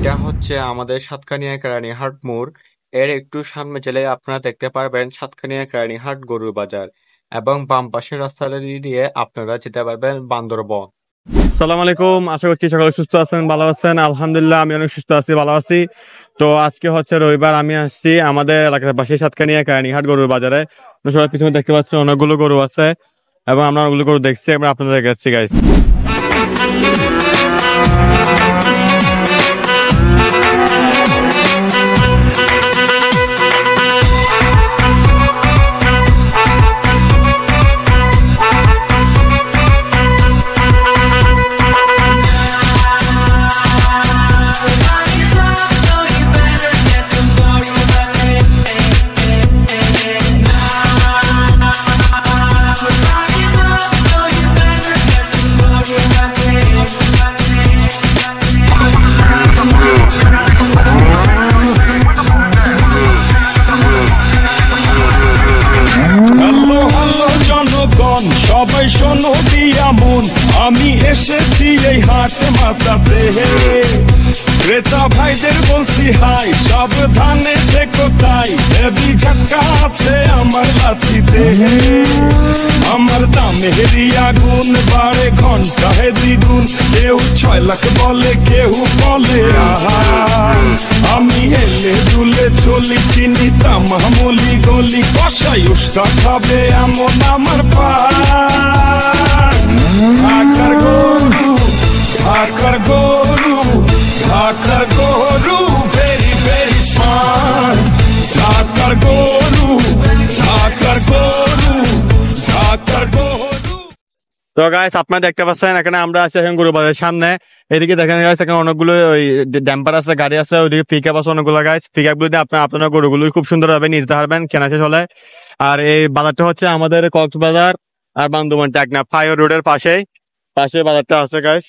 এটা হচ্ছে আমাদের সাতকানিয়া কেরানীহাট মোড়। এর একটু সামনে গেলে আপনারা দেখতে পারবেন সাতকানিয়া কেরানীহাট গরুর বাজার এবং বাম পাশের রাস্তাটা দিয়ে আপনারা যেতে পারবেন বান্দরবন। সালাম আলাইকুম, আশা করছি সকলে সুস্থ আছেন, ভালো আছেন। আলহামদুলিল্লাহ আমি অনেক সুস্থ আছি, ভালো আছি। তো আজকে হচ্ছে রবিবার, আমি আসছি আমাদের এলাকার পাশে সাতকানিয়া কেরানীহাট গরুর বাজারে। সবাই পিছনে দেখতে পাচ্ছি অনেকগুলো গরু আছে এবং আমরা অনেকগুলো গরু দেখছি, আমরা আপনাদের দেখাচ্ছি গাইস। সবাই শোনো দিয়া মন, আমি এসেছি এই হাট মাতাতে। ক্রেতা ভাইদের বলছি হাই, সাবধানে দেখো তাই, হেভি ঝাটকা আছে আমার লাঠিতে। আমার দামে আগুন বাড়ে ঘন্টায় দ্বিগুণ, কেউ 6 লাখ বলে, কেউ বলে আহা। আমি এলে দুলে চলি, চিনি তামামলি গলি, কষাই উস্তা খাবে এমন আমার ঢাকার গরু, ঢাকার গরু, ঢাকার গরু, ভেরি ভেরি স্মার্ট। ঢাকার গরু, ঢাকার গরু, ঢাকার গরু। তো গাইস আপনারা দেখতে পাচ্ছেন এখানে আমরা আছি এখন গরু বাজারের সামনে। এদিকে দেখেন গাইস এখানে অনেকগুলো ওই ড্যাম্পার আছে, গাড়ি আছে, ওইদিকে পিকআপ আছে অনেকগুলো গাইস। পিকআপ গুলো দিয়ে আপনার গরুগুলো খুব সুন্দর ভাবে নিতে পারবেন কেনা শেষ হলে। আর এই বাজারটা হচ্ছে আমাদের কক্সবাজার আর বান্দরবান টেকনাফ ফ্লাইওভার রোডের পাশে বাজারটা আছে গাইস।